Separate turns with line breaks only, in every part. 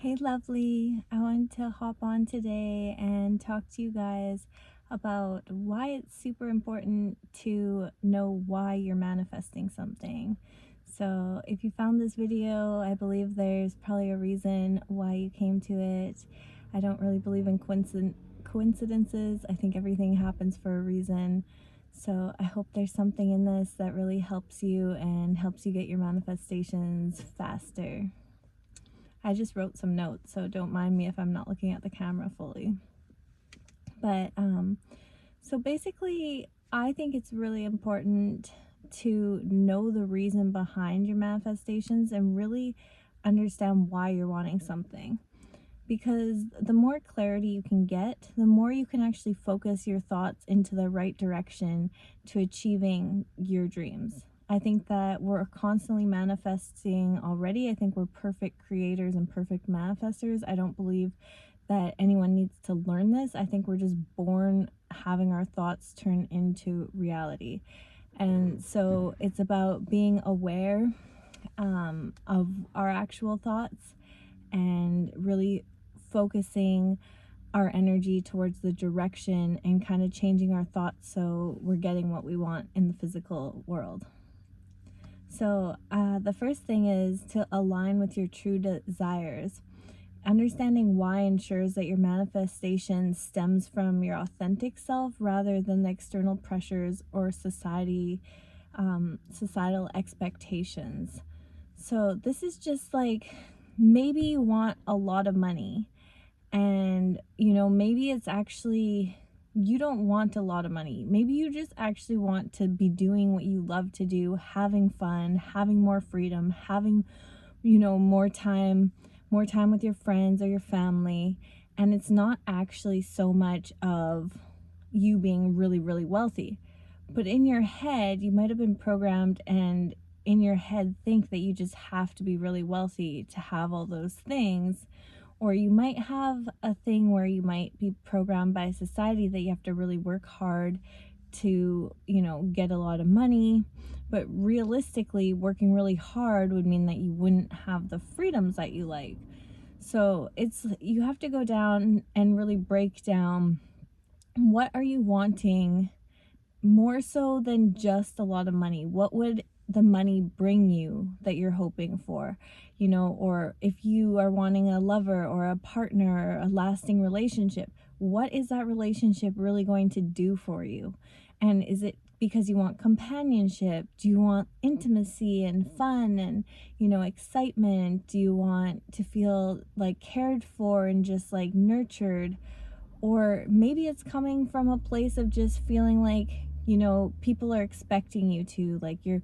Hey, lovely. I wanted to hop on today and talk to you guys about why it's super important to know why you're manifesting something. So, if you found this video, I believe there's probably a reason why you came to it. I don't really believe in coincidences. I think everything happens for a reason. So, I hope there's something in this that really helps you and helps you get your manifestations faster. I just wrote some notes, so don't mind me if I'm not looking at the camera fully. But so basically, I think it's really important to know the reason behind your manifestations and really understand why you're wanting something. Because the more clarity you can get, the more you can actually focus your thoughts into the right direction to achieving your dreams. I think that we're constantly manifesting already. I think we're perfect creators and perfect manifestors. I don't believe that anyone needs to learn this. I think we're just born having our thoughts turn into reality. And so it's about being aware of our actual thoughts and really focusing our energy towards the direction and kind of changing our thoughts so we're getting what we want in the physical world. So, the first thing is to align with your true desires. Understanding why ensures that your manifestation stems from your authentic self rather than the external pressures or societal expectations. So, this is just like maybe you want a lot of money, and maybe it's actually you don't want a lot of money. Maybe you just actually want to be doing what you love to do, having fun, having more freedom, having more time with your friends or your family. And it's not actually so much of you being really, really wealthy. But in your head, you might have been programmed and in your head think that you just have to be really wealthy to have all those things. Or you might have a thing where you might be programmed by society that you have to really work hard to, get a lot of money. But realistically, working really hard would mean that you wouldn't have the freedoms that you like. So you have to go down and really break down what are you wanting more so than just a lot of money. What would the money bring you that you're hoping for? Or if you are wanting a lover or a partner or a lasting relationship, what is that relationship really going to do for you? And is it because you want companionship? Do you want intimacy and fun and, excitement? Do you want to feel like cared for and just like nurtured? Or maybe it's coming from a place of just feeling like, people are expecting you to, like, you're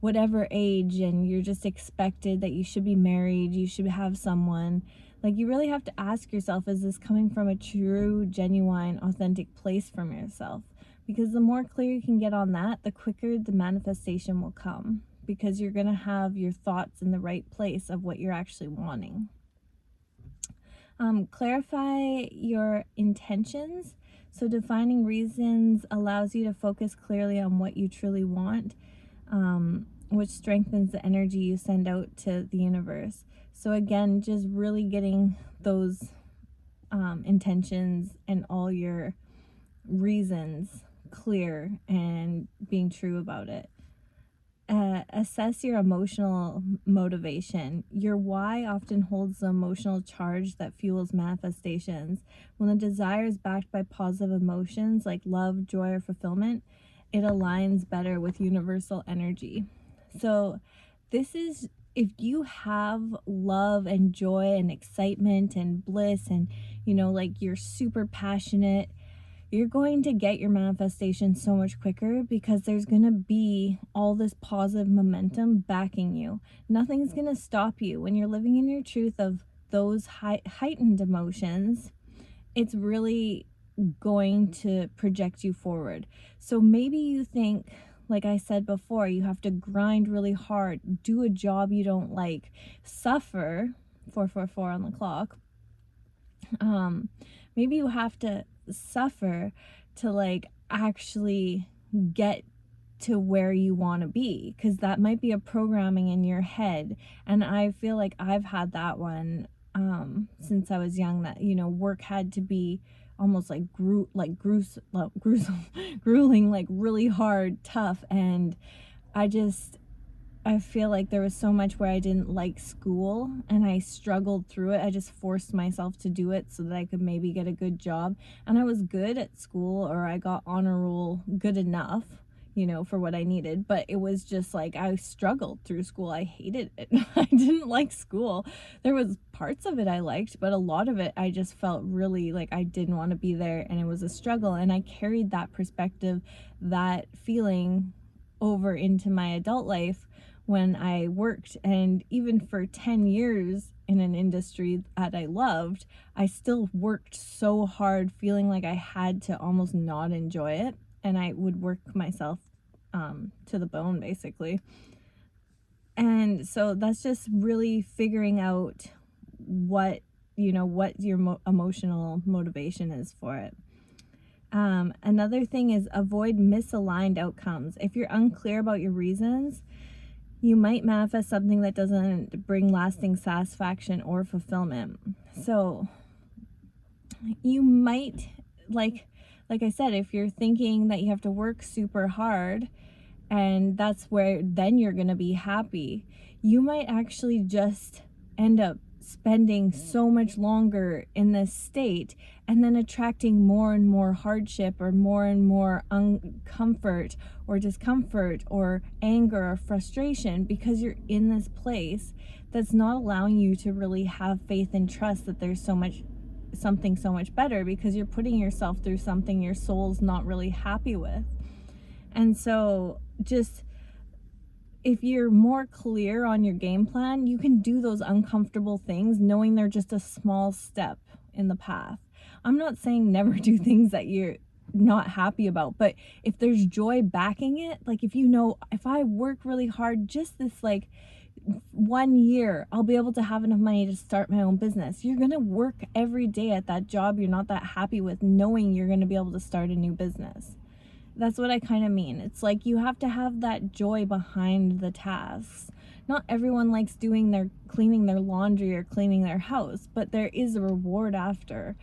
whatever age and you're just expected that you should be married, you should have someone. Like, you really have to ask yourself, is this coming from a true, genuine, authentic place from yourself? Because the more clear you can get on that, the quicker the manifestation will come, because you're going to have your thoughts in the right place of what you're actually wanting. Clarify your intentions. So, defining reasons allows you to focus clearly on what you truly want, which strengthens the energy you send out to the universe. So, again, just really getting those intentions and all your reasons clear and being true about it. Assess your emotional motivation. Your why often holds the emotional charge that fuels manifestations. When the desire is backed by positive emotions like love, joy, or fulfillment, it aligns better with universal energy. So, this is if you have love and joy and excitement and bliss and, like you're super passionate, you're going to get your manifestation so much quicker because there's going to be all this positive momentum backing you. Nothing's going to stop you. When you're living in your truth of those heightened emotions, it's really going to project you forward. So maybe you think, like I said before, you have to grind really hard, do a job you don't like, suffer 444 on the clock. Maybe you have to suffer to like actually get to where you want to be, because that might be a programming in your head. And I feel like I've had that one since I was young, that, work had to be almost like gruesome, grueling, like really hard, tough. And I just, I feel like there was so much where I didn't like school and I struggled through it. I just forced myself to do it so that I could maybe get a good job. And I was good at school, or I got honor roll good enough, for what I needed. But it was just like I struggled through school. I hated it. I didn't like school. There was parts of it I liked, but a lot of it I just felt really like I didn't want to be there, and it was a struggle. And I carried that perspective, that feeling over into my adult life when I worked. And even for 10 years in an industry that I loved, I still worked so hard, feeling like I had to almost not enjoy it. And I would work myself to the bone, basically. And so that's just really figuring out what, what your emotional motivation is for it. Another thing is avoid misaligned outcomes. If you're unclear about your reasons, you might manifest something that doesn't bring lasting satisfaction or fulfillment. So you might, like I said, if you're thinking that you have to work super hard and that's where then you're going to be happy, you might actually just end up spending so much longer in this state and then attracting more and more hardship, or more and more uncomfort or discomfort or anger or frustration, because you're in this place that's not allowing you to really have faith and trust that there's something so much better, because you're putting yourself through something your soul's not really happy with. And so just, if you're more clear on your game plan, you can do those uncomfortable things knowing they're just a small step in the path. I'm not saying never do things that you're not happy about, but if there's joy backing it, like if I work really hard, just this 1 year, I'll be able to have enough money to start my own business. You're going to work every day at that job you're not that happy with, knowing you're going to be able to start a new business. That's what I kind of mean. It's like you have to have that joy behind the tasks. Not everyone likes cleaning their laundry or cleaning their house, but there is a reward after.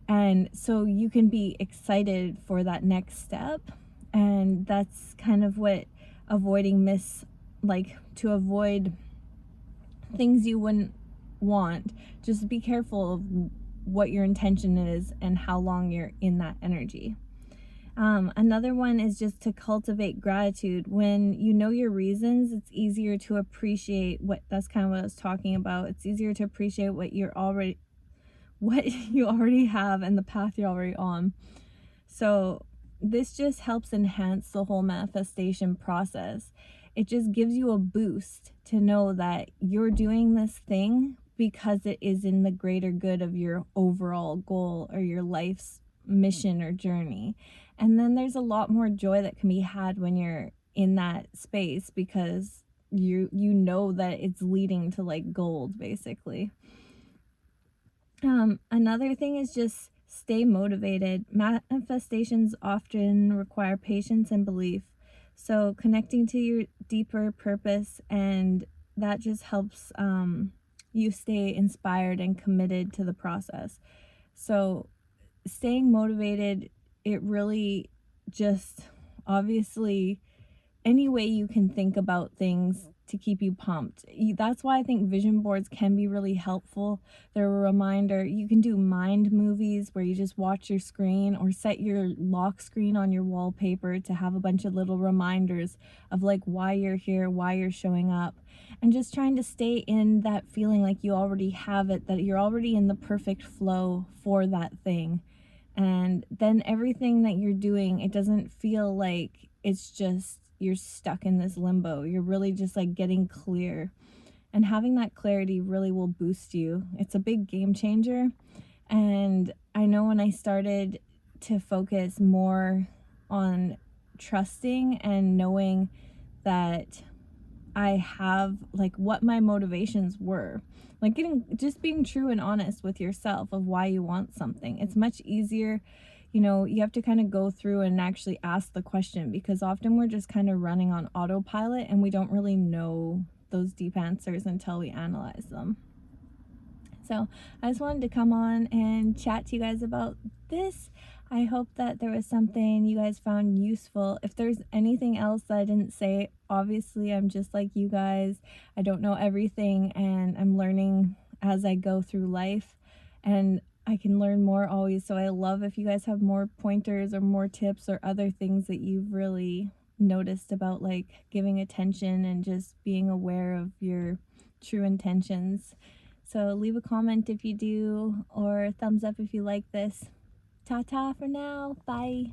And so you can be excited for that next step. And that's kind of what to avoid things you wouldn't want. Just be careful of what your intention is and how long you're in that energy. Another one is just to cultivate gratitude. When you know your reasons, it's easier to appreciate that's kind of what I was talking about. It's easier to appreciate what you already have and the path you're already on. So this just helps enhance the whole manifestation process. It just gives you a boost to know that you're doing this thing because it is in the greater good of your overall goal or your life's mission or journey. And then there's a lot more joy that can be had when you're in that space, because you know that it's leading to gold, basically. Another thing is just stay motivated. Manifestations often require patience and belief. So connecting to your deeper purpose, and that just helps you stay inspired and committed to the process. So staying motivated, it really just, obviously, any way you can think about things to keep you pumped. That's why I think vision boards can be really helpful. They're a reminder. You can do mind movies where you just watch your screen, or set your lock screen on your wallpaper to have a bunch of little reminders of why you're here, why you're showing up, and just trying to stay in that feeling like you already have it, that you're already in the perfect flow for that thing. And then everything that you're doing, it doesn't feel like it's just you're stuck in this limbo. You're really just getting clear. And having that clarity really will boost you. It's a big game changer. And I know when I started to focus more on trusting and knowing that I have what my motivations were, just being true and honest with yourself of why you want something. It's much easier. You have to kind of go through and actually ask the question, because often we're just kind of running on autopilot and we don't really know those deep answers until we analyze them. So I just wanted to come on and chat to you guys about this. I hope that there was something you guys found useful. If there's anything else that I didn't say, obviously I'm just like you guys. I don't know everything and I'm learning as I go through life, and I can learn more always. So I love if you guys have more pointers or more tips or other things that you've really noticed about like giving attention and just being aware of your true intentions. So leave a comment if you do, or thumbs up if you like this. Ta ta for now. Bye.